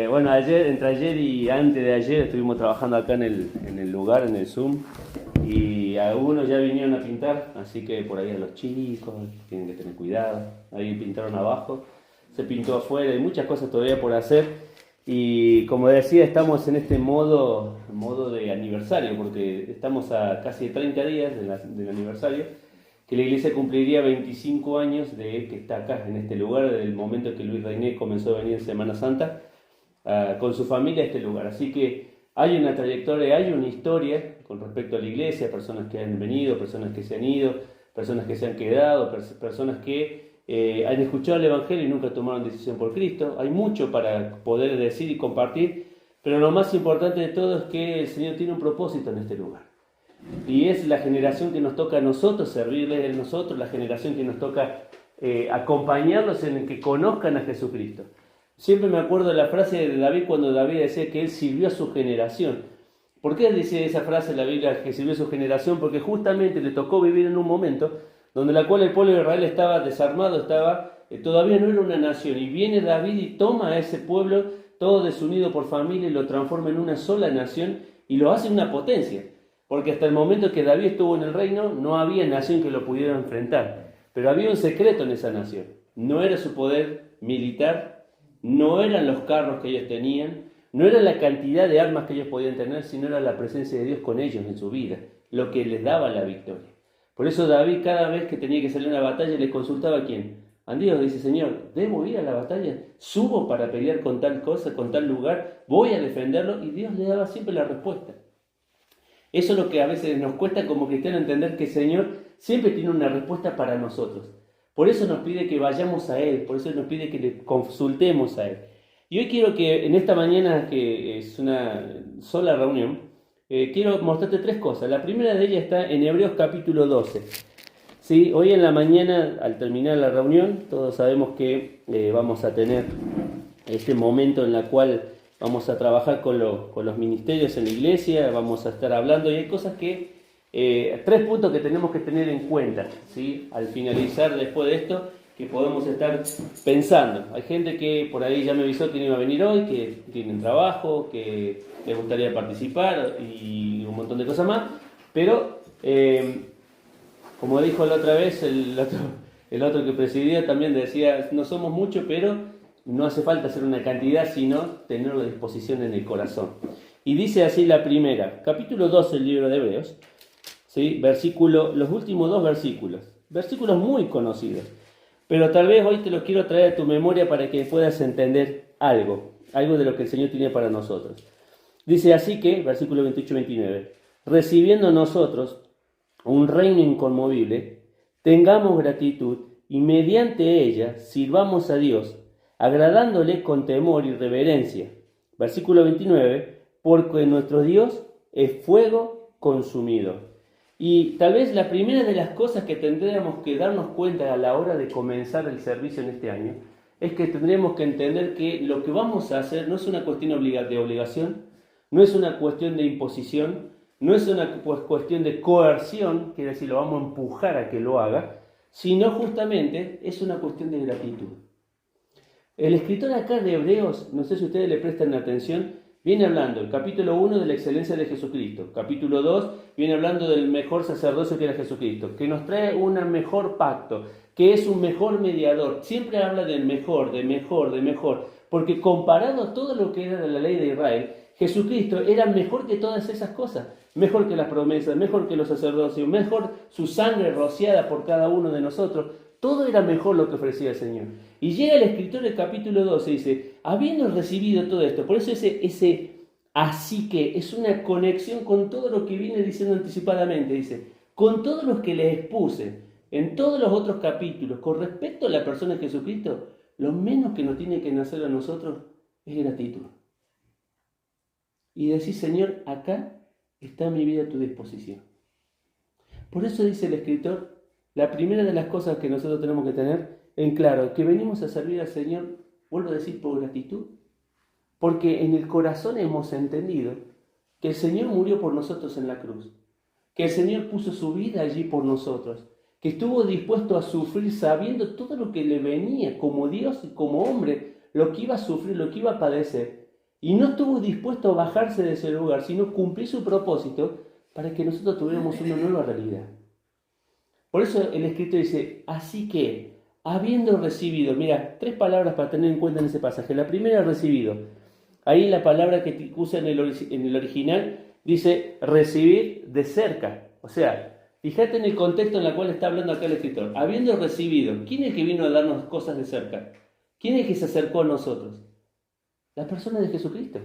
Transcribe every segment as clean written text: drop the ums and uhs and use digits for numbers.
Bueno, entre ayer y antes de ayer estuvimos trabajando acá en el lugar, en el Zoom, y algunos ya vinieron a pintar, así que por ahí a los chicos tienen que tener cuidado. Ahí pintaron abajo, se pintó afuera, hay muchas cosas todavía por hacer. Y como decía, estamos en este modo de aniversario, porque estamos a casi 30 días del aniversario, que la iglesia cumpliría 25 años de que está acá, en este lugar, desde el momento que Luis Reiner comenzó a venir en Semana Santa con su familia a este lugar. Así que hay una trayectoria, hay una historia con respecto a la iglesia, personas que han venido, personas que se han ido, personas que se han quedado, personas que han escuchado el Evangelio y nunca tomaron decisión por Cristo. Hay mucho para poder decir y compartir, pero lo más importante de todo es que el Señor tiene un propósito en este lugar. Y es la generación que nos toca a nosotros servirles a nosotros, la generación que nos toca acompañarlos en el que conozcan a Jesucristo. Siempre me acuerdo de la frase de David cuando David decía que él sirvió a su generación. ¿Por qué dice esa frase en la Biblia que sirvió a su generación? Porque justamente le tocó vivir en un momento donde la cual el pueblo de Israel estaba desarmado, todavía no era una nación. Y viene David y toma a ese pueblo todo desunido por familia y lo transforma en una sola nación y lo hace una potencia. Porque hasta el momento que David estuvo en el reino no había nación que lo pudiera enfrentar. Pero había un secreto en esa nación. No era su poder militar, no eran los carros que ellos tenían, no era la cantidad de armas que ellos podían tener, sino era la presencia de Dios con ellos en su vida, lo que les daba la victoria. Por eso David cada vez que tenía que salir a una batalla le consultaba a quién. A Dios, dice: Señor, ¿debo ir a la batalla? ¿Subo para pelear con tal cosa, con tal lugar? ¿Voy a defenderlo? Y Dios le daba siempre la respuesta. Eso es lo que a veces nos cuesta como cristianos entender, que el Señor siempre tiene una respuesta para nosotros. Por eso nos pide que vayamos a Él, por eso nos pide que le consultemos a Él. Y hoy quiero que en esta mañana, que es una sola reunión, quiero mostrarte tres cosas. La primera de ellas está en Hebreos capítulo 12. ¿Sí? Hoy en la mañana, al terminar la reunión, todos sabemos que vamos a tener este momento en el cual vamos a trabajar con los ministerios en la iglesia, vamos a estar hablando, y hay cosas tres puntos que tenemos que tener en cuenta, ¿sí? Al finalizar después de esto, que podemos estar pensando. Hay gente que por ahí ya me avisó que no iba a venir hoy, que tienen trabajo, que les gustaría participar y un montón de cosas más, pero como dijo la otra vez el otro que presidía, también decía: no somos muchos, pero no hace falta hacer una cantidad, sino tenerlo a disposición en el corazón. Y dice así la primera, capítulo 12 del libro de Hebreos, ¿sí? Los últimos dos versículos muy conocidos, pero tal vez hoy te los quiero traer a tu memoria para que puedas entender algo de lo que el Señor tiene para nosotros. Dice así que, versículo 28-29, recibiendo nosotros un reino inconmovible, tengamos gratitud y mediante ella sirvamos a Dios, agradándole con temor y reverencia. Versículo 29, porque nuestro Dios es fuego consumido. Y tal vez la primera de las cosas que tendríamos que darnos cuenta a la hora de comenzar el servicio en este año es que tendremos que entender que lo que vamos a hacer no es una cuestión de obligación, no es una cuestión de imposición, no es una cuestión de coerción, quiere decir, lo vamos a empujar a que lo haga, sino justamente es una cuestión de gratitud. El escritor acá de Hebreos, no sé si ustedes le prestan atención, viene hablando, el capítulo 1, de la excelencia de Jesucristo. Capítulo 2 viene hablando del mejor sacerdocio que era Jesucristo, que nos trae un mejor pacto, que es un mejor mediador. Siempre habla del mejor, de mejor, porque comparado a todo lo que era de la ley de Israel, Jesucristo era mejor que todas esas cosas. Mejor que las promesas, mejor que los sacerdocios, mejor su sangre rociada por cada uno de nosotros. Todo era mejor lo que ofrecía el Señor. Y llega el escritor del capítulo 12 y dice: habiendo recibido todo esto, por eso ese así que es una conexión con todo lo que viene diciendo anticipadamente, dice, con todos los que les expuse en todos los otros capítulos, con respecto a la persona de Jesucristo, lo menos que nos tiene que nacer a nosotros es gratitud. Y decir: Señor, acá está mi vida a tu disposición. Por eso dice el escritor, la primera de las cosas que nosotros tenemos que tener en claro, que venimos a servir al Señor, vuelvo a decir, por gratitud. Porque en el corazón hemos entendido que el Señor murió por nosotros en la cruz, que el Señor puso su vida allí por nosotros, que estuvo dispuesto a sufrir sabiendo todo lo que le venía como Dios y como hombre, lo que iba a sufrir, lo que iba a padecer, y no estuvo dispuesto a bajarse de ese lugar, sino cumplir su propósito para que nosotros tuviéramos una nueva realidad. Por eso el escritor dice, así que, habiendo recibido, mira, 3 palabras para tener en cuenta en ese pasaje. La primera, recibido. Ahí la palabra que usa en el original dice recibir de cerca. O sea, fíjate en el contexto en el cual está hablando acá el escritor. Habiendo recibido, ¿quién es el que vino a darnos cosas de cerca? ¿Quién es el que se acercó a nosotros? La persona de Jesucristo.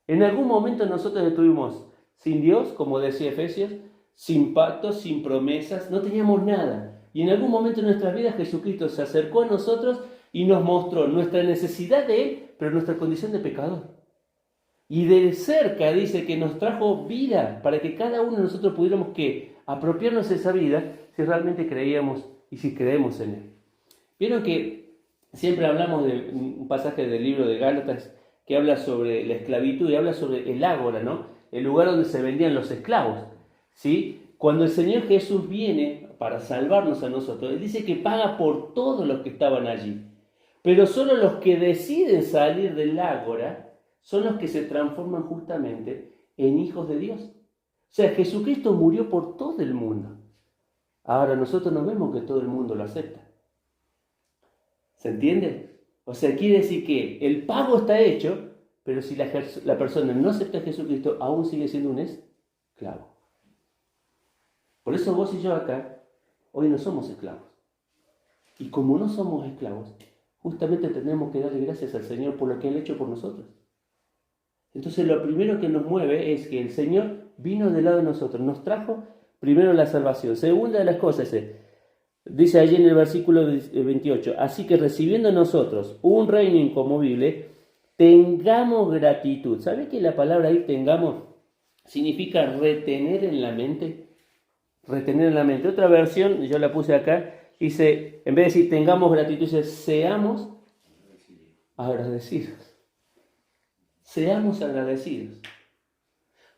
En algún momento nosotros estuvimos sin Dios, como decía Efesios, sin pactos, sin promesas, no teníamos nada. Y en algún momento de nuestras vidas Jesucristo se acercó a nosotros y nos mostró nuestra necesidad de Él, pero nuestra condición de pecador. Y de cerca dice que nos trajo vida para que cada uno de nosotros pudiéramos apropiarnos de esa vida si realmente creíamos y si creemos en Él. Vieron que siempre hablamos de un pasaje del libro de Gálatas que habla sobre la esclavitud y habla sobre el ágora, ¿no? El lugar donde se vendían los esclavos, ¿sí? Cuando el Señor Jesús viene para salvarnos a nosotros, Él dice que paga por todos los que estaban allí. Pero solo los que deciden salir del ágora son los que se transforman justamente en hijos de Dios. O sea, Jesucristo murió por todo el mundo. Ahora nosotros no vemos que todo el mundo lo acepta. ¿Se entiende? O sea, quiere decir que el pago está hecho, pero si la persona no acepta a Jesucristo, aún sigue siendo un esclavo. Por eso vos y yo acá, hoy no somos esclavos. Y como no somos esclavos, justamente tenemos que darle gracias al Señor por lo que Él ha hecho por nosotros. Entonces lo primero que nos mueve es que el Señor vino del lado de nosotros, nos trajo primero la salvación. Segunda de las cosas dice allí en el versículo 28, así que recibiendo nosotros un reino inconmovible, tengamos gratitud. ¿Sabe que la palabra ahí tengamos significa retener en la mente? Retener en la mente. Otra versión, yo la puse acá, dice, en vez de decir tengamos gratitud, dice seamos agradecidos. Seamos agradecidos.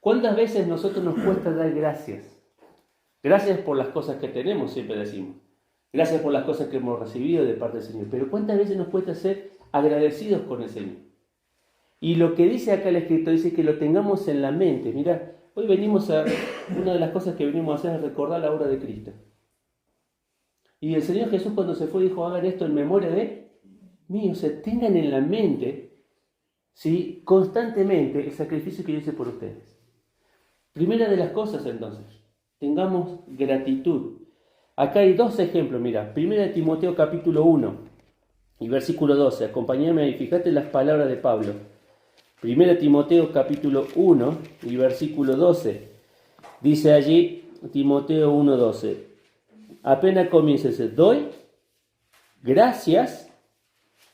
¿Cuántas veces nosotros nos cuesta dar gracias? Gracias por las cosas que tenemos, siempre decimos. Gracias por las cosas que hemos recibido de parte del Señor. Pero ¿cuántas veces nos cuesta ser agradecidos con el Señor? Y lo que dice acá el escritor, dice que lo tengamos en la mente. Mira, hoy una de las cosas que venimos a hacer es recordar la obra de Cristo. Y el Señor Jesús cuando se fue dijo, hagan esto en memoria de mí. O sea, tengan en la mente, ¿sí?, constantemente el sacrificio que yo hice por ustedes. Primera de las cosas entonces, tengamos gratitud. Acá hay 2 ejemplos, mira. Primera de Timoteo capítulo 1 y versículo 12. Acompáñame ahí, fíjate las palabras de Pablo. Primera de Timoteo capítulo 1 y versículo 12. Dice allí Timoteo 1:12. Apenas comienza ese, doy gracias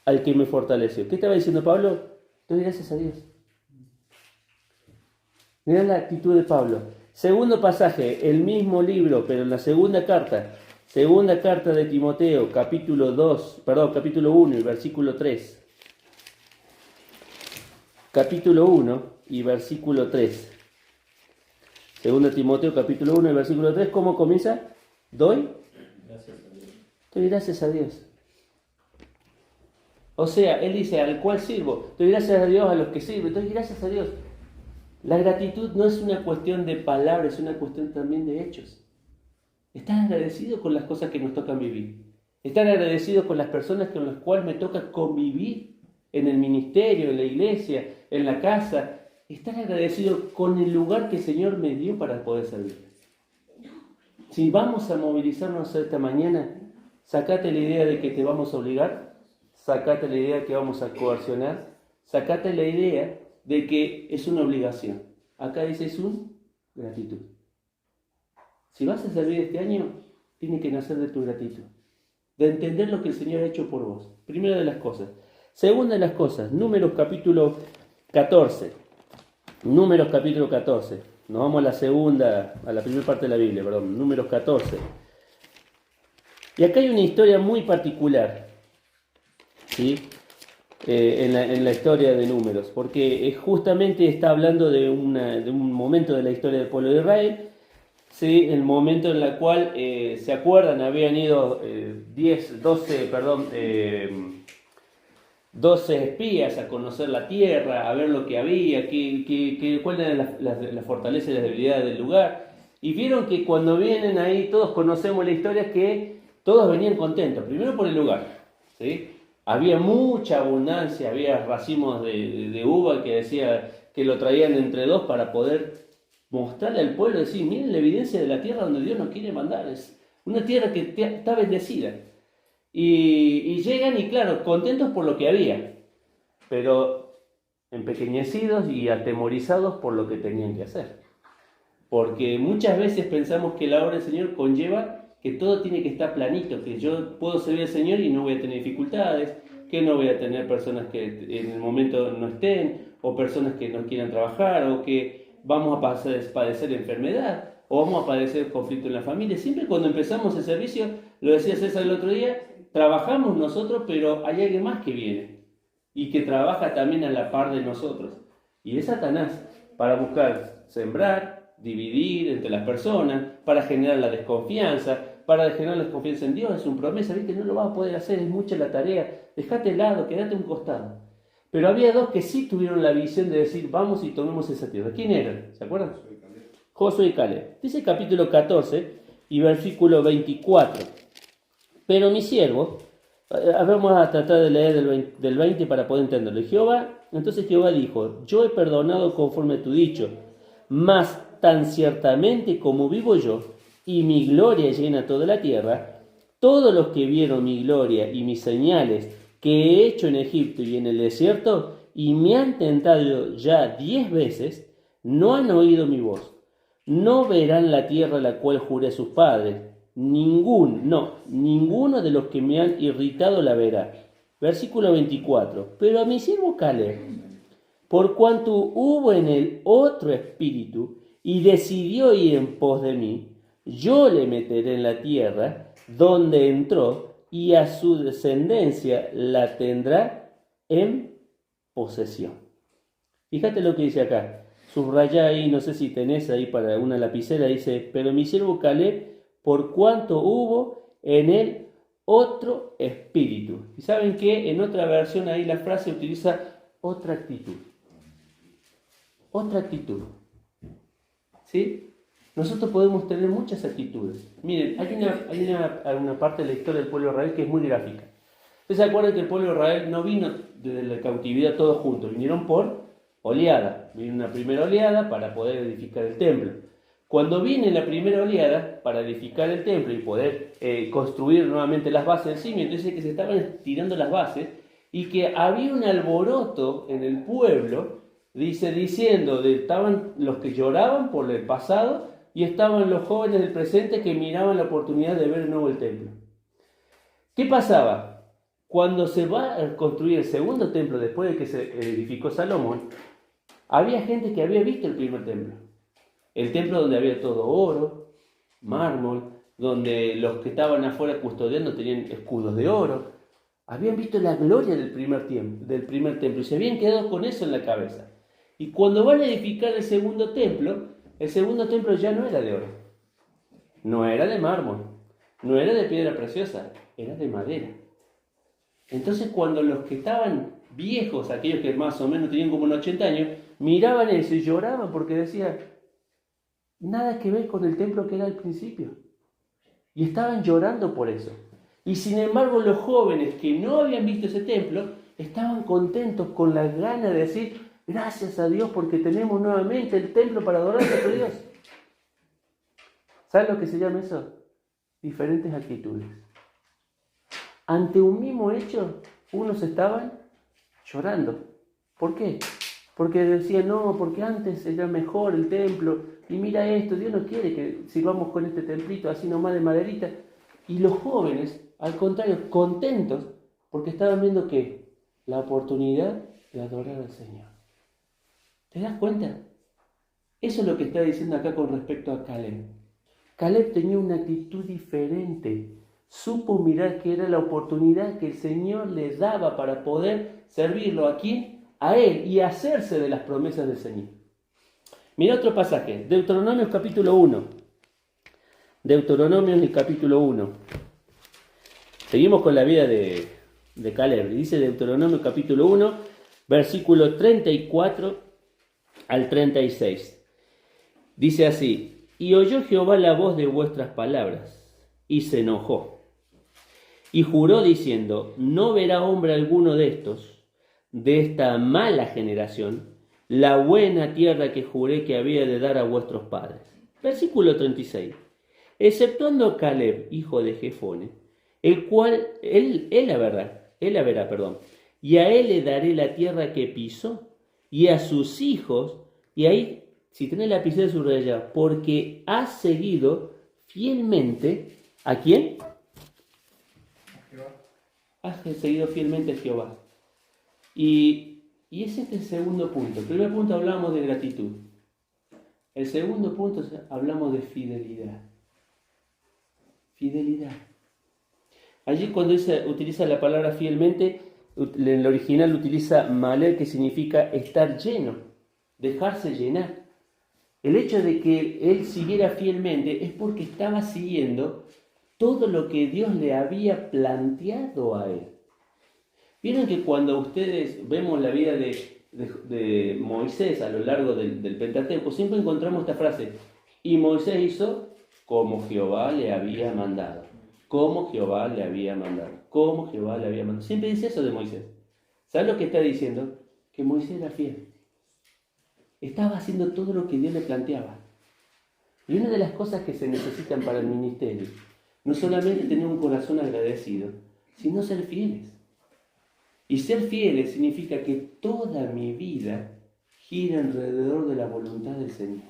al que me fortaleció. ¿Qué estaba diciendo Pablo? Doy gracias a Dios. Mirá la actitud de Pablo. Segundo pasaje, el mismo libro, pero en la segunda carta de Timoteo, capítulo 1 y versículo 3. Capítulo 1 y versículo 3. Segunda Timoteo, capítulo 1 y versículo 3, ¿cómo comienza? Doy gracias a Dios. O sea, él dice, ¿al cual sirvo? Doy gracias a Dios a los que sirven. Doy gracias a Dios. La gratitud no es una cuestión de palabras, es una cuestión también de hechos. Estar agradecido con las cosas que nos tocan vivir. Estar agradecido con las personas con las cuales me toca convivir en el ministerio, en la iglesia, en la casa. Estar agradecido con el lugar que el Señor me dio para poder servir. Si vamos a movilizarnos esta mañana, sacate la idea de que te vamos a obligar, sacate la idea de que vamos a coercionar, sacate la idea de que es una obligación. Acá dice es una gratitud. Si vas a servir este año, tiene que nacer de tu gratitud, de entender lo que el Señor ha hecho por vos. Primera de las cosas. Segunda de las cosas, Números capítulo 14. Números capítulo 14. Nos vamos a la primera parte de la Biblia, Números 14. Y acá hay una historia muy particular, ¿sí? En la historia de Números, porque justamente está hablando de un momento de la historia del pueblo de Israel, ¿sí? El momento en el cual, ¿se acuerdan? Habían ido 12 12 espías a conocer la tierra, a ver lo que había, cuáles eran las fortalezas y las debilidades del lugar. Y vieron que cuando vienen ahí, todos conocemos la historia, que todos venían contentos, primero por el lugar, ¿sí? Había mucha abundancia, había racimos de uva que decía que lo traían entre dos para poder mostrarle al pueblo, decir, miren la evidencia de la tierra donde Dios nos quiere mandar, es una tierra que está bendecida. Y llegan y claro, contentos por lo que había, pero empequeñecidos y atemorizados por lo que tenían que hacer. Porque muchas veces pensamos que la obra del Señor conlleva que todo tiene que estar planito, que yo puedo servir al Señor y no voy a tener dificultades, que no voy a tener personas que en el momento no estén, o personas que no quieran trabajar, o que vamos a padecer enfermedad, o vamos a padecer conflicto en la familia. Siempre cuando empezamos el servicio, lo decía César el otro día, trabajamos nosotros, pero hay alguien más que viene y que trabaja también a la par de nosotros. Y es Satanás para buscar sembrar, dividir entre las personas, para generar la desconfianza, para generar la desconfianza en Dios. Es una promesa, ¿viste? No lo vas a poder hacer, es mucha la tarea, dejate de lado, quédate a un costado. Pero había dos que sí tuvieron la visión de decir, vamos y tomemos esa tierra. ¿Quién eran? ¿Se acuerdan? Josué y Caleb. Dice capítulo 14 y versículo 24. Pero mi siervo, vamos a tratar de leer del 20 para poder entenderlo. Entonces Jehová dijo, yo he perdonado conforme a tu dicho, mas tan ciertamente como vivo yo, y mi gloria llena toda la tierra, todos los que vieron mi gloria y mis señales que he hecho en Egipto y en el desierto, y me han tentado ya 10 veces, no han oído mi voz. No verán la tierra la cual juré a sus padres. Ninguno de los que me han irritado la verá. Versículo 24. Pero a mi siervo Caleb, por cuanto hubo en él otro espíritu y decidió ir en pos de mí, yo le meteré en la tierra donde entró y a su descendencia la tendrá en posesión. Fíjate lo que dice acá. Subraya ahí, no sé si tenés ahí para una lapicera, dice, pero mi siervo Caleb, por cuanto hubo en él otro espíritu. Y saben que en otra versión ahí la frase utiliza otra actitud. Otra actitud. ¿Sí? Nosotros podemos tener muchas actitudes. Miren, hay una parte de la historia del pueblo de Israel que es muy gráfica. ¿Ustedes se acuerdan que el pueblo de Israel no vino desde la cautividad todos juntos? Vinieron por oleada. Vino una primera oleada para poder edificar el templo. Cuando viene la primera oleada para edificar el templo y poder construir nuevamente las bases del cimiento, dice que se estaban tirando las bases y que había un alboroto en el pueblo, estaban los que lloraban por el pasado y estaban los jóvenes del presente que miraban la oportunidad de ver de nuevo el templo. ¿Qué pasaba? Cuando se va a construir el segundo templo después de que se edificó Salomón, había gente que había visto el primer templo. El templo donde había todo oro, mármol, donde los que estaban afuera custodiando tenían escudos de oro. Habían visto la gloria del primer templo y se habían quedado con eso en la cabeza. Y cuando van a edificar el segundo templo ya no era de oro, no era de mármol, no era de piedra preciosa, era de madera. Entonces cuando los que estaban viejos, aquellos que más o menos tenían como unos 80 años, miraban eso y lloraban porque decían, nada que ver con el templo que era al principio. Y estaban llorando por eso. Y sin embargo los jóvenes que no habían visto ese templo, estaban contentos con la gana de decir, gracias a Dios porque tenemos nuevamente el templo para adorar a nuestro Dios. ¿Sabes lo que se llama eso? Diferentes actitudes. Ante un mismo hecho, unos estaban llorando. ¿Por qué? Porque decían, no, porque antes era mejor el templo, y mira esto, Dios no quiere que sigamos con este templito así nomás de maderita. Y los jóvenes, al contrario, contentos, porque estaban viendo que la oportunidad de adorar al Señor. ¿Te das cuenta? Eso es lo que está diciendo acá con respecto a Caleb. Caleb tenía una actitud diferente. Supo mirar que era la oportunidad que el Señor le daba para poder servirlo a quién, a él, y hacerse de las promesas del Señor. Mira otro pasaje, Deuteronomios capítulo 1. Deuteronomios el capítulo 1. Seguimos con la vida de de Caleb. Dice Deuteronomio capítulo 1, versículo 34 al 36. Dice así: y oyó Jehová la voz de vuestras palabras, y se enojó, y juró diciendo: no verá hombre alguno de estos, de esta mala generación, la buena tierra que juré que había de dar a vuestros padres. Versículo 36. Exceptuando Caleb, hijo de Jefone, el cual él la verá, y a él le daré la tierra que pisó, y a sus hijos, y ahí, si tenés la lapicera subrayada, porque ha seguido fielmente, ¿a quién? Ha seguido fielmente a Jehová. Y ese es el segundo punto. El primer punto hablamos de gratitud. El segundo punto hablamos de fidelidad. Fidelidad. Allí cuando utiliza la palabra fielmente, en el original utiliza maler, que significa estar lleno, dejarse llenar. El hecho de que él siguiera fielmente es porque estaba siguiendo todo lo que Dios le había planteado a él. Vieron que cuando ustedes vemos la vida de Moisés a lo largo del Pentateuco, siempre encontramos esta frase: y Moisés hizo como Jehová le había mandado. Como Jehová le había mandado. Como Jehová le había mandado. Siempre dice eso de Moisés. ¿Sabes lo que está diciendo? Que Moisés era fiel. Estaba haciendo todo lo que Dios le planteaba. Y una de las cosas que se necesitan para el ministerio, no solamente tener un corazón agradecido, sino ser fieles. Y ser fieles significa que toda mi vida gira alrededor de la voluntad del Señor.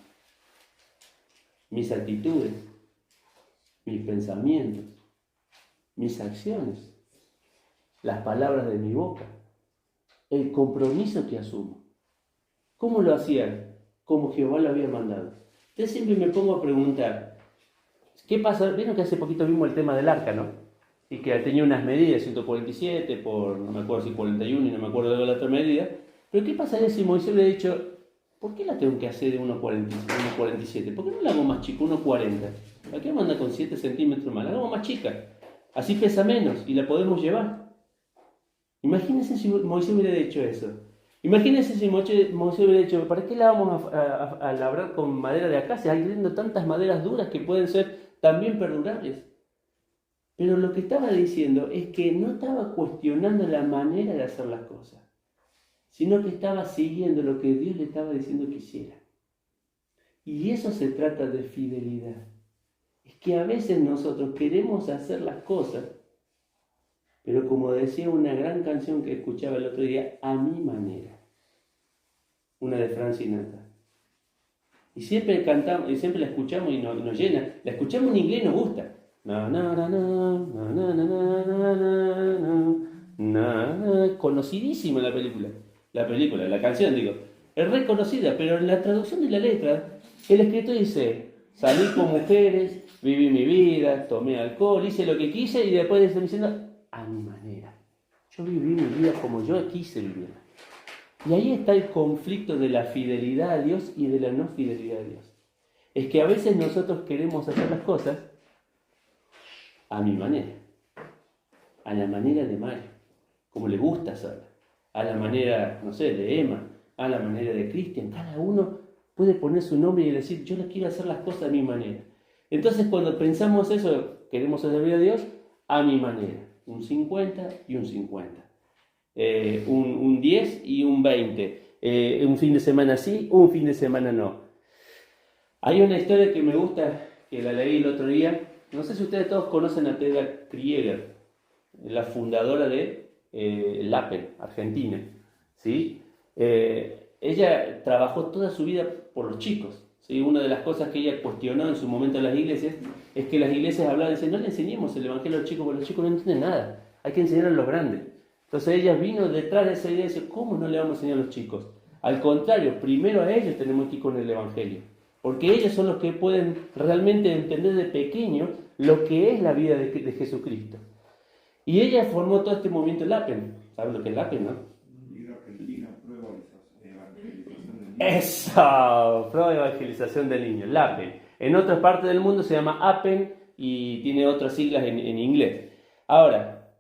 Mis actitudes, mis pensamientos, mis acciones, las palabras de mi boca, el compromiso que asumo. ¿Cómo lo hacían? Como Jehová lo había mandado. Entonces siempre me pongo a preguntar, ¿qué pasa? Vieron que hace poquito vimos el tema del arca, ¿no? Y que tenía unas medidas, 147 por, no me acuerdo si 41 y no me acuerdo de la otra medida. Pero ¿qué pasaría si Moisés le hubiera dicho: ¿por qué la tengo que hacer de 1,47? ¿Por qué no la hago más chica, 1,40? ¿Para qué manda con 7 centímetros más? La hago más chica. Así pesa menos y la podemos llevar. Imagínense si Moisés hubiera dicho eso. Imagínense si Moisés hubiera dicho: ¿para qué la vamos a labrar con madera de acacia? Hay teniendo tantas maderas duras que pueden ser también perdurables. Pero lo que estaba diciendo es que no estaba cuestionando la manera de hacer las cosas, sino que estaba siguiendo lo que Dios le estaba diciendo que hiciera. Y eso se trata de fidelidad. Es que a veces nosotros queremos hacer las cosas, pero como decía una gran canción que escuchaba el otro día, a mi manera. Una de Frank Sinatra. Y siempre cantamos, y siempre la escuchamos y nos llena. La escuchamos en inglés y nos gusta. Na, na, na, na, na, na, na, na, na, na, na. Conocidísima la canción, digo. Es reconocida, pero en la traducción de la letra, el escritor dice: salí con mujeres, viví mi vida, tomé alcohol, hice lo que quise, y después está diciendo: a mi manera. Yo viví mi vida como yo quise vivirla. Y ahí está el conflicto de la fidelidad a Dios y de la no fidelidad a Dios. Es que a veces nosotros queremos hacer las cosas a mi manera, a la manera de Mario, como le gusta hacerla, a la manera, no sé, de Emma, a la manera de Cristian. Cada uno puede poner su nombre y decir: yo quiero hacer las cosas a mi manera. Entonces cuando pensamos eso, queremos servir a Dios a mi manera, un 50 y un 50, un 10 y un 20, un fin de semana sí, un fin de semana no. Hay una historia que me gusta, que la leí el otro día. No sé si ustedes todos conocen a Theda Krieger, la fundadora de Lapel, Argentina, ¿sí? Ella trabajó toda su vida por los chicos, ¿sí? Una de las cosas que ella cuestionó en su momento en las iglesias es que las iglesias hablaban y decían: no le enseñemos el evangelio a los chicos, porque los chicos no entienden nada, hay que enseñar a los grandes. Entonces ella vino detrás de esa idea y dice: ¿cómo no le vamos a enseñar a los chicos? Al contrario, primero a ellos tenemos que ir con el evangelio, porque ellos son los que pueden realmente entender de pequeños lo que es la vida de Jesucristo. Y ella formó todo este movimiento LAPEN. ¿Saben lo que es LAPEN, no? Liga Argentina, Prueba Evangelización del Niño. ¡Eso! Prueba Evangelización del Niño, LAPEN. En otras partes del mundo se llama APEN y tiene otras siglas en inglés. Ahora,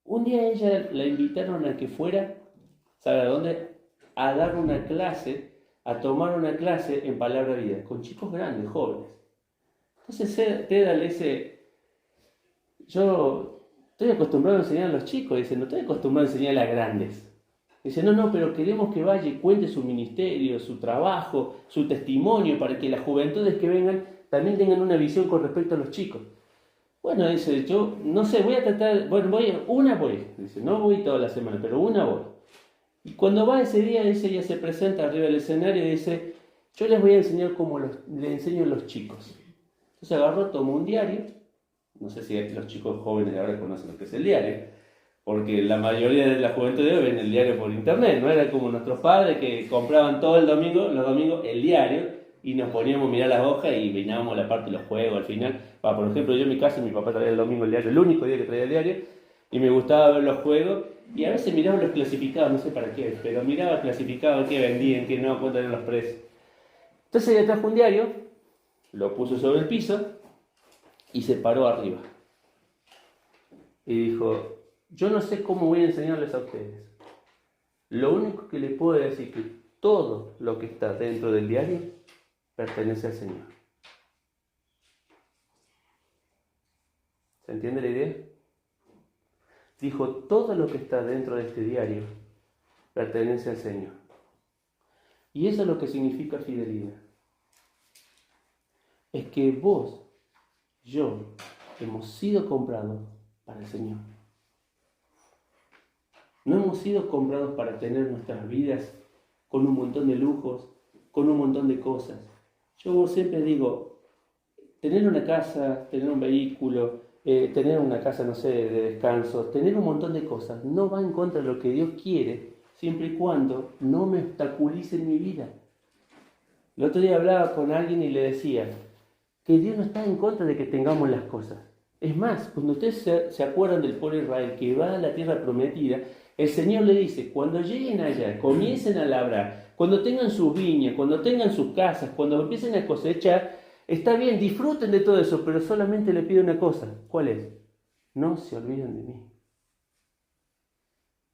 Un día a ella la invitaron a que fuera, ¿sabe a dónde? A dar una clase, a tomar una clase en Palabra Vida, con chicos grandes, jóvenes. Entonces Teda le dice, yo estoy acostumbrado a enseñar a los chicos, dice, no estoy acostumbrado a enseñar a grandes. Dice, no, pero queremos que vaya y cuente su ministerio, su trabajo, su testimonio, para que las juventudes que vengan también tengan una visión con respecto a los chicos. Bueno, dice, yo no sé, voy a tratar, bueno, voy, dice, no voy toda la semana, pero una voy. Y cuando va ese día, dice, ella se presenta arriba del escenario y dice, yo les voy a enseñar cómo le enseño a los chicos. Entonces agarró, tomó un diario, no sé si los chicos jóvenes de ahora conocen lo que es el diario, porque la mayoría de la juventud de hoy ven el diario por internet, no era como nuestros padres que compraban todo el domingo, los domingos, el diario, y nos poníamos a mirar las hojas y veíamos la parte de los juegos al final. Por ejemplo, yo en mi casa, mi papá traía el domingo el diario, el único día que traía el diario, y me gustaba ver los juegos, y a veces miraba los clasificados, no sé para qué, pero miraba clasificados, qué vendían, qué no, cuántos eran los precios. Entonces ella trajo un diario, lo puso sobre el piso, y se paró arriba. Y dijo, yo no sé cómo voy a enseñarles a ustedes. Lo único que les puedo decir es que todo lo que está dentro del diario pertenece al Señor. ¿Se entiende la idea? Dijo, todo lo que está dentro de este diario pertenece al Señor. Y eso es lo que significa fidelidad. Es que vos, yo, hemos sido comprados para el Señor. No hemos sido comprados para tener nuestras vidas con un montón de lujos, con un montón de cosas. Yo siempre digo, tener una casa, tener un vehículo, tener una casa, no sé, de descanso, tener un montón de cosas, no va en contra de lo que Dios quiere, siempre y cuando no me obstaculice en mi vida. El otro día hablaba con alguien y le decía que Dios no está en contra de que tengamos las cosas. Es más, cuando ustedes se acuerdan del pueblo de Israel que va a la tierra prometida, el Señor le dice, cuando lleguen allá, comiencen a labrar, cuando tengan sus viñas, cuando tengan sus casas, cuando empiecen a cosechar, está bien, disfruten de todo eso, pero solamente le pido una cosa. ¿Cuál es? No se olviden de mí.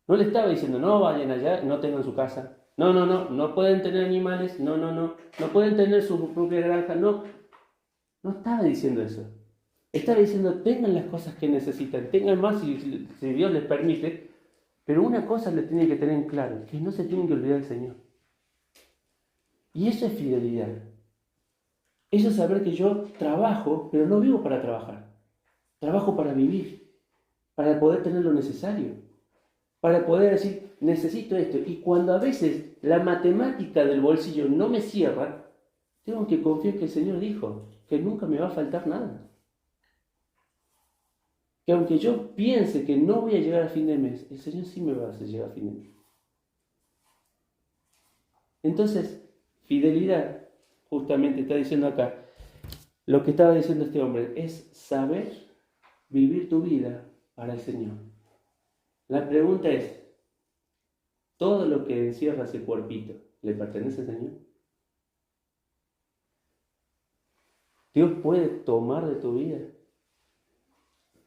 No le estaba diciendo, no vayan allá, no tengan su casa. No pueden tener animales, no pueden tener su propia granja, no estaba diciendo eso. Estaba diciendo, tengan las cosas que necesitan, tengan más si Dios les permite, pero una cosa le tienen que tener en claro, que no se tienen que olvidar del Señor. Y eso es fidelidad. Eso es saber que yo trabajo, pero no vivo para trabajar. Trabajo para vivir, para poder tener lo necesario, para poder decir, necesito esto. Y cuando a veces la matemática del bolsillo no me cierra, tengo que confiar que el Señor dijo que nunca me va a faltar nada. Que aunque yo piense que no voy a llegar a fin de mes, el Señor sí me va a hacer llegar a fin de mes. Entonces, fidelidad, justamente está diciendo acá, lo que estaba diciendo este hombre, es saber vivir tu vida para el Señor. La pregunta es, ¿todo lo que encierra ese cuerpito le pertenece al Señor? ¿Dios puede tomar de tu vida?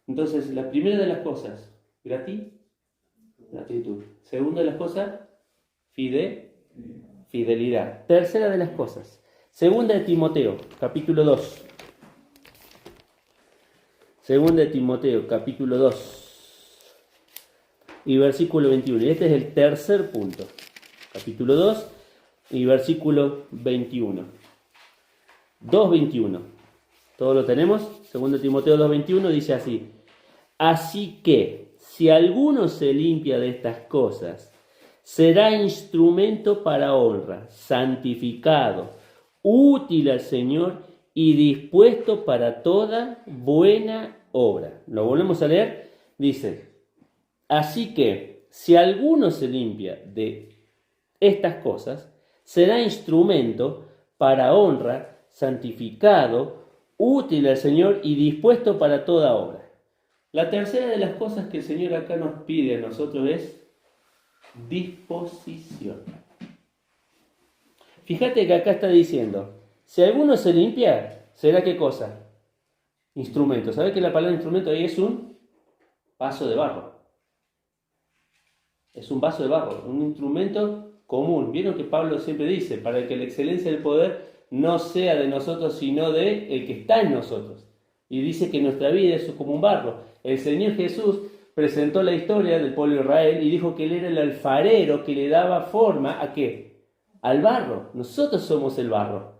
Entonces, la primera de las cosas, gratitud. Segunda de las cosas, fidelidad. Tercera de las cosas, segunda de Timoteo, capítulo 2. Segunda de Timoteo, capítulo 2 y versículo 21. Y este es el tercer punto. Capítulo 2 y versículo 21. 2:21. ¿Todo lo tenemos? Segunda de Timoteo 2:21 dice así. Así que, si alguno se limpia de estas cosas, será instrumento para honra, santificado, útil al Señor y dispuesto para toda buena obra. Lo volvemos a leer. Dice, así que, si alguno se limpia de estas cosas, será instrumento para honra, santificado, útil al Señor y dispuesto para toda obra. La tercera de las cosas que el Señor acá nos pide a nosotros es disposición. Fíjate que acá está diciendo, si alguno se limpia, ¿será qué cosa? Instrumento. ¿Sabes que la palabra instrumento ahí es un vaso de barro? Es un vaso de barro, un instrumento común. ¿Vieron que Pablo siempre dice? Para que la excelencia del poder no sea de nosotros, sino de el que está en nosotros. Y dice que nuestra vida es como un barro. El Señor Jesús presentó la historia del pueblo de Israel y dijo que Él era el alfarero que le daba forma ¿a qué? Al barro. Nosotros somos el barro.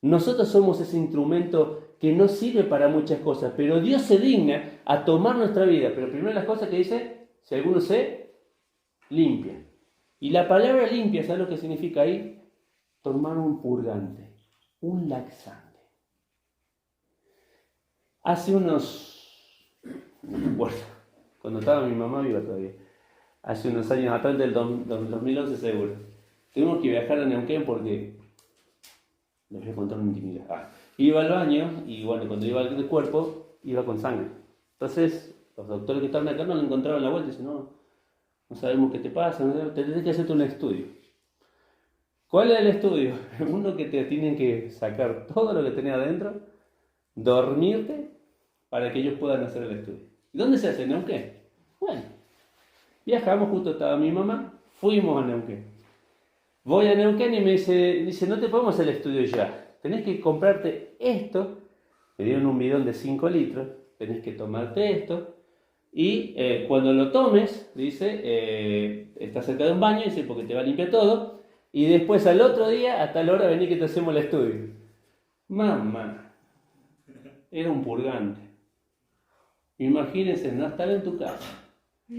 Nosotros somos ese instrumento que no sirve para muchas cosas, pero Dios se digna a tomar nuestra vida. Pero primero las cosas que dice, si alguno se limpia. Y la palabra limpia, ¿sabes lo que significa ahí? Tomar un purgante, un laxante. Hace unos, no me acuerdo, cuando estaba mi mamá viva todavía, hace unos años atrás del 2011 seguro, tuvimos que viajar a Neuquén porque, les voy a contar una intimidad. Iba al baño y bueno, cuando iba al cuerpo, iba con sangre. Entonces, los doctores que estaban acá no lo encontraban la vuelta y dicen, no sabemos qué te pasa, tenés que hacerte un estudio. ¿Cuál es el estudio? Uno que te tienen que sacar todo lo que tenés adentro, dormirte, para que ellos puedan hacer el estudio. ¿Y dónde se hace? ¿En Neuquén? Bueno, viajamos, justo estaba mi mamá, fuimos a Neuquén. Voy a Neuquén y me dice, no te podemos hacer el estudio ya. Tenés que comprarte esto, me dieron un bidón de 5 litros, tenés que tomarte esto, y cuando lo tomes, dice, está cerca de un baño, dice, porque te va a limpiar todo, y después al otro día, a tal hora, vení que te hacemos el estudio. Mamá, era un purgante. Imagínense, no estar en tu casa,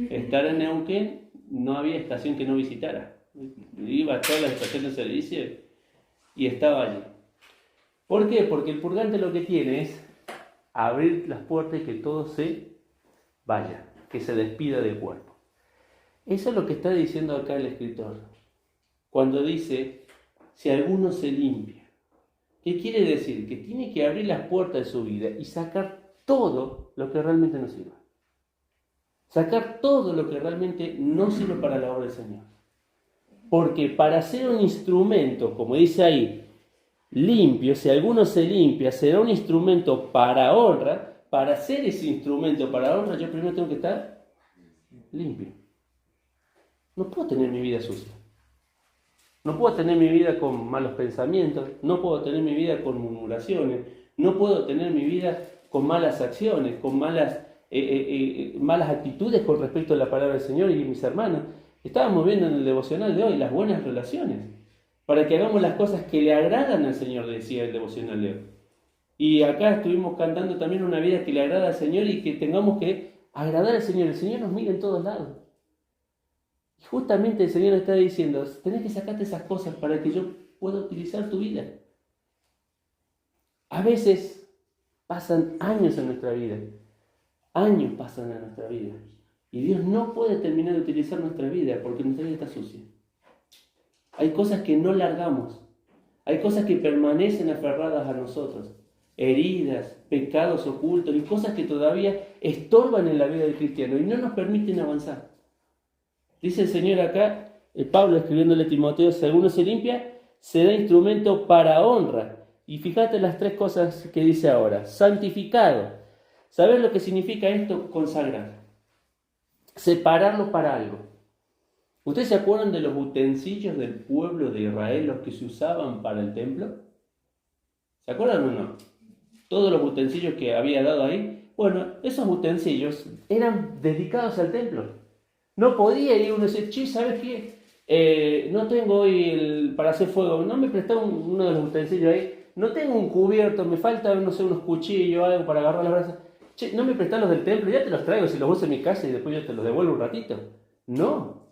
estar en Neuquén, no había estación que no visitara. Iba a todas las estaciones de servicio y estaba allí. ¿Por qué? Porque el purgante lo que tiene es abrir las puertas y que todo se vaya, que se despida del cuerpo. Eso es lo que está diciendo acá el escritor. Cuando dice, si alguno se limpia. ¿Qué quiere decir? Que tiene que abrir las puertas de su vida y sacar todo lo que realmente no sirva. Sacar todo lo que realmente no sirve para la obra del Señor. Porque para ser un instrumento, como dice ahí, limpio, si alguno se limpia, será un instrumento para honra. Para ser ese instrumento para honra, yo primero tengo que estar limpio. No puedo tener mi vida sucia. No puedo tener mi vida con malos pensamientos. No puedo tener mi vida con murmuraciones. No puedo tener mi vida con malas acciones, con malas actitudes con respecto a la palabra del Señor y mis hermanos. Estábamos viendo en el devocional de hoy las buenas relaciones, para que hagamos las cosas que le agradan al Señor, decía el devocional de hoy. Y acá estuvimos cantando también una vida que le agrada al Señor y que tengamos que agradar al Señor. El Señor nos mira en todos lados. Y justamente el Señor está diciendo, tenés que sacarte esas cosas para que yo pueda utilizar tu vida. A veces pasan años en nuestra vida. Años pasan en nuestra vida. Y Dios no puede terminar de utilizar nuestra vida porque nuestra vida está sucia. Hay cosas que no largamos. Hay cosas que permanecen aferradas a nosotros. Heridas, pecados ocultos y cosas que todavía estorban en la vida del cristiano y no nos permiten avanzar. Dice el Señor acá, Pablo escribiéndole a Timoteo, si alguno se limpia, será instrumento para honra. Y fíjate las 3 cosas que dice ahora. Santificado. ¿Sabes lo que significa esto? Consagrar. Separarlo para algo. ¿Ustedes se acuerdan de los utensilios del pueblo de Israel, los que se usaban para el templo? ¿Se acuerdan o no? Todos los utensilios que había dado ahí. Bueno, esos utensilios eran dedicados al templo. No podía ir uno y decir, che, ¿sabes qué? No tengo hoy para hacer fuego. No me prestaron uno de los utensilios ahí. No tengo un cubierto, me falta, no sé, unos cuchillos, algo para agarrar las brasas. Che, no me prestan los del templo, ya te los traigo si los uso en mi casa y después yo te los devuelvo un ratito. No.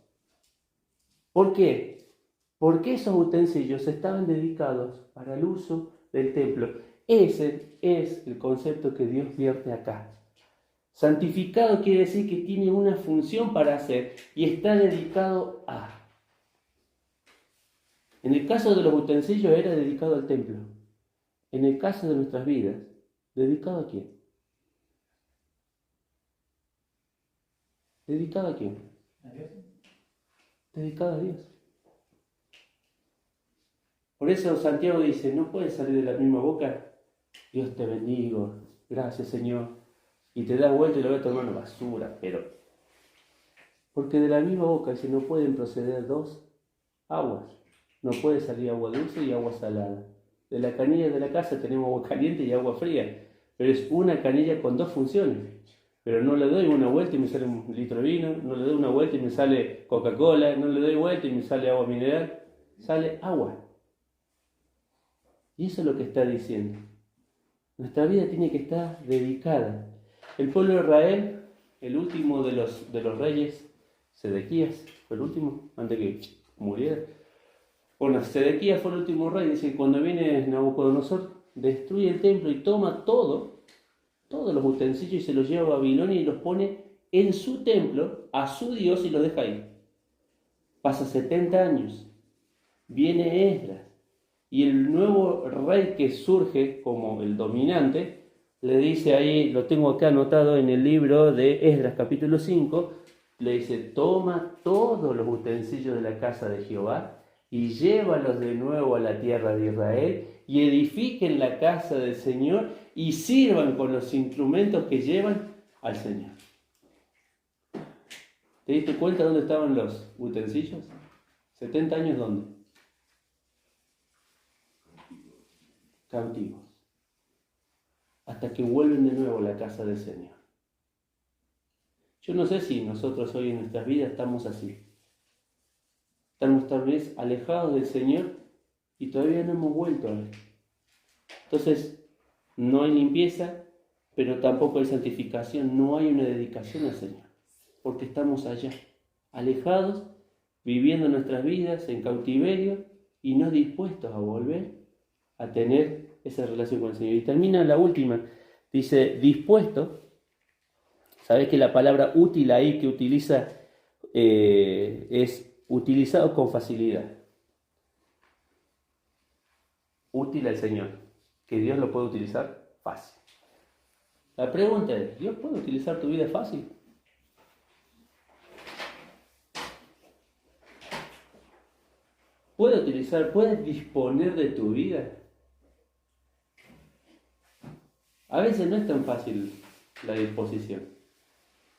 ¿Por qué? Porque esos utensilios estaban dedicados para el uso del templo. Ese es el concepto que Dios vierte acá. Santificado quiere decir que tiene una función para hacer y está dedicado a. En el caso de los utensilios era dedicado al templo. En el caso de nuestras vidas, ¿dedicado a quién? ¿Dedicado a quién? ¿A Dios? Dedicado a Dios. Por eso Santiago dice, no puede salir de la misma boca, Dios te bendigo, gracias Señor, y te da vuelta y lo ve a tu hermano basura, pero Porque de la misma boca, dice, no pueden proceder dos aguas. No puede salir agua dulce y agua salada. De la canilla de la casa tenemos agua caliente y agua fría. Pero es una canilla con dos funciones. Pero no le doy una vuelta y me sale un litro de vino, no le doy una vuelta y me sale Coca-Cola, no le doy vuelta y me sale agua mineral. Sale agua. Y eso es lo que está diciendo. Nuestra vida tiene que estar dedicada. El pueblo de Israel, el último de los reyes, Sedequías, fue el último, antes que muriera. Bueno, Sedequías fue el último rey, dice que cuando viene Nabucodonosor, destruye el templo y toma todos los utensilios y se los lleva a Babilonia y los pone en su templo, a su Dios, y los deja ahí. Pasa 70 años, viene Esdras, y el nuevo rey que surge como el dominante, le dice ahí, lo tengo acá anotado en el libro de Esdras capítulo 5, le dice, toma todos los utensilios de la casa de Jehová y llévalos de nuevo a la tierra de Israel y edifiquen la casa del Señor y sirvan con los instrumentos que llevan al Señor. ¿Te diste cuenta dónde estaban los utensilios? 70 años, ¿dónde? Cautivos. Hasta que vuelven de nuevo a la casa del Señor. Yo no sé si nosotros hoy en nuestras vidas estamos así. Estamos tal vez alejados del Señor y todavía no hemos vuelto a Él. Entonces, no hay limpieza, pero tampoco hay santificación, no hay una dedicación al Señor. Porque estamos allá, alejados, viviendo nuestras vidas en cautiverio y no dispuestos a volver a tener esa relación con el Señor. Y termina la última, dice, dispuesto. Sabes que la palabra útil ahí que utiliza es utilizado con facilidad. Útil al Señor, que Dios lo puede utilizar fácil. La pregunta es, ¿Dios puede utilizar tu vida fácil? ¿Puedes disponer de tu vida? A veces no es tan fácil la disposición.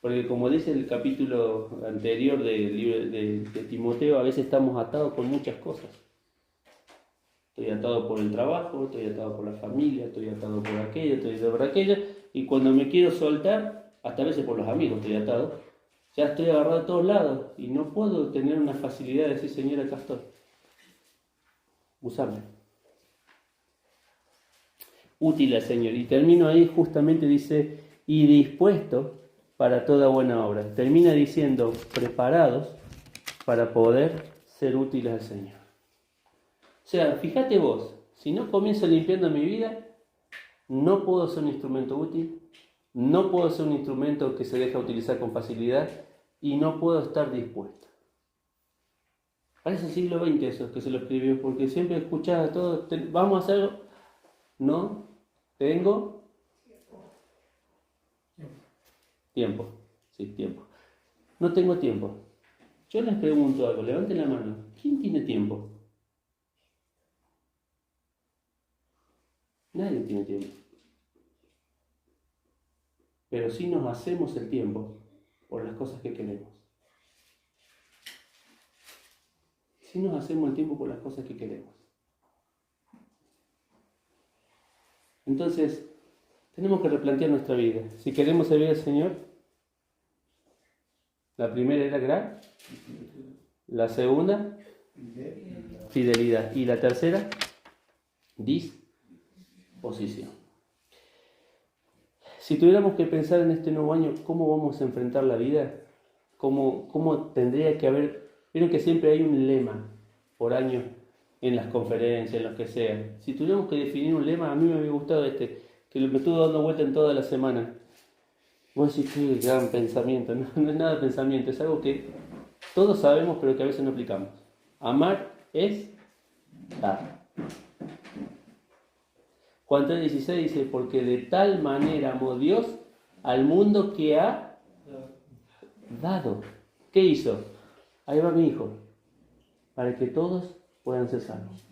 Porque como dice el capítulo anterior del libro de Timoteo, a veces estamos atados con muchas cosas. Estoy atado por el trabajo, estoy atado por la familia, estoy atado por aquello, estoy atado por aquello. Y cuando me quiero soltar, hasta a veces por los amigos estoy atado, ya estoy agarrado de todos lados y no puedo tener una facilidad de decir, Señor, acá estoy. Usarme. Útil al Señor. Y termino ahí, justamente dice, y dispuesto para toda buena obra. Termina diciendo, preparados para poder ser útiles al Señor. O sea, fíjate vos, si no comienzo limpiando mi vida, no puedo ser un instrumento útil, no puedo ser un instrumento que se deja utilizar con facilidad y no puedo estar dispuesto. Parece el siglo XX eso que se lo escribió, porque siempre escuchaba todo, vamos a hacerlo, no, tengo tiempo, sí, tiempo. No tengo tiempo. Yo les pregunto algo, levanten la mano. ¿Quién tiene tiempo? Nadie tiene tiempo. Pero sí nos hacemos el tiempo por las cosas que queremos. Sí nos hacemos el tiempo por las cosas que queremos. Entonces, tenemos que replantear nuestra vida. Si queremos servir al Señor, la primera era gracia, la segunda, fidelidad, y la tercera, disposición. Si tuviéramos que pensar en este nuevo año, ¿cómo vamos a enfrentar la vida? ¿Cómo tendría que haber? Vieron que siempre hay un lema por año en las conferencias, en lo que sea. Si tuviéramos que definir un lema, a mí me había gustado que me estuvo dando vuelta en toda la semana. Vos decís, qué gran pensamiento. No es nada de pensamiento, es algo que todos sabemos, pero que a veces no aplicamos. Amar es dar. Juan 3:16 dice, porque de tal manera amó Dios al mundo que ha dado. ¿Qué hizo? Ahí va mi hijo, para que todos puedan ser salvos.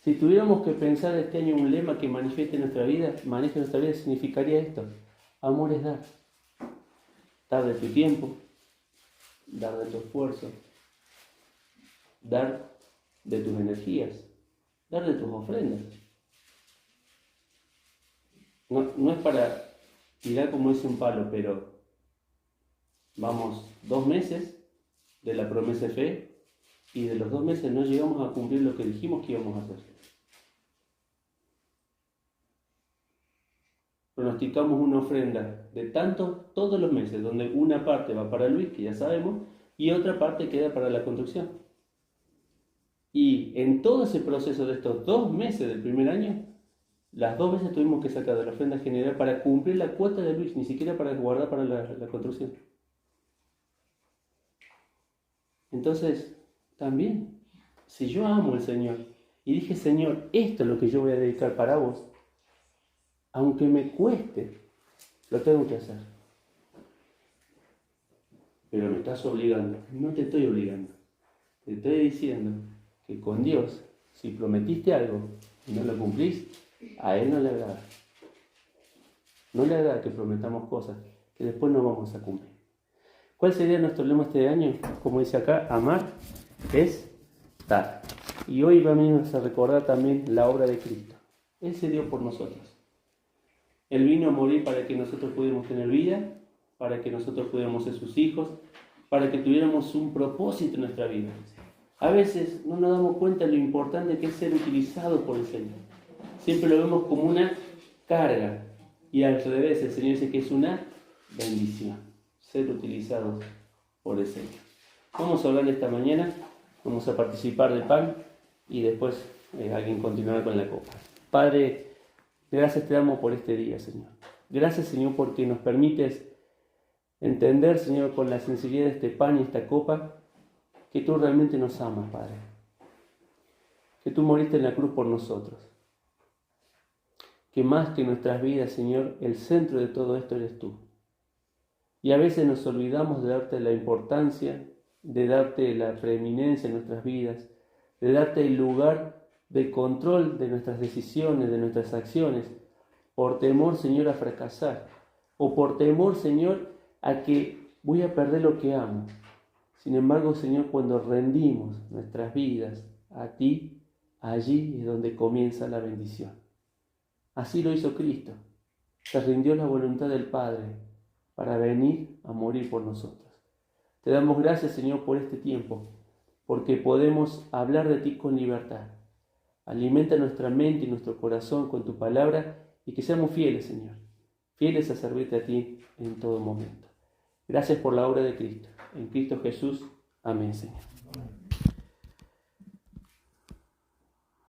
Si tuviéramos que pensar este año un lema que maneje nuestra vida, significaría esto. Amor es dar. Dar de tu tiempo, dar de tu esfuerzo, dar de tus energías, dar de tus ofrendas. No es para tirar como es un palo, pero vamos 2 meses de la promesa de fe y de los 2 meses no llegamos a cumplir lo que dijimos que íbamos a hacer. Pronosticamos una ofrenda de tanto todos los meses, donde una parte va para Luis, que ya sabemos, y otra parte queda para la construcción. Y en todo ese proceso de estos 2 meses del primer año, las 2 veces tuvimos que sacar de la ofrenda general para cumplir la cuota de Luis, ni siquiera para guardar para la construcción. Entonces, también, si yo amo al Señor y dije, Señor, esto es lo que yo voy a dedicar para vos, aunque me cueste, lo tengo que hacer. Pero me estás obligando. No te estoy obligando. Te estoy diciendo que con Dios, si prometiste algo y no lo cumplís, a Él no le agrada. No le agrada que prometamos cosas que después no vamos a cumplir. ¿Cuál sería nuestro lema este año? Como dice acá, amar es dar. Y hoy vamos a recordar también la obra de Cristo. Él se dio por nosotros. Él vino a morir para que nosotros pudiéramos tener vida, para que nosotros pudiéramos ser sus hijos, para que tuviéramos un propósito en nuestra vida. A veces no nos damos cuenta de lo importante que es ser utilizado por el Señor. Siempre lo vemos como una carga. Y al revés, el Señor dice que es una bendición. Ser utilizados por el Señor. Vamos a hablar esta mañana, vamos a participar del pan y después alguien continuará con la copa. Padre, gracias te damos por este día, Señor. Gracias, Señor, porque nos permites entender, Señor, con la sencillez de este pan y esta copa, que tú realmente nos amas, Padre. Que tú moriste en la cruz por nosotros. Que más que nuestras vidas, Señor, el centro de todo esto eres tú. Y a veces nos olvidamos de darte la importancia, de darte la preeminencia en nuestras vidas, de darte el lugar de control de nuestras decisiones, de nuestras acciones, por temor, Señor, a fracasar, o por temor, Señor, a que voy a perder lo que amo. Sin embargo, Señor, cuando rendimos nuestras vidas a ti, allí es donde comienza la bendición. Así lo hizo Cristo. Se rindió la voluntad del Padre para venir a morir por nosotros. Te damos gracias, Señor, por este tiempo, porque podemos hablar de ti con libertad. Alimenta nuestra mente y nuestro corazón con tu palabra y que seamos fieles, Señor, fieles a servirte a ti en todo momento. Gracias por la obra de Cristo. En Cristo Jesús. Amén, Señor.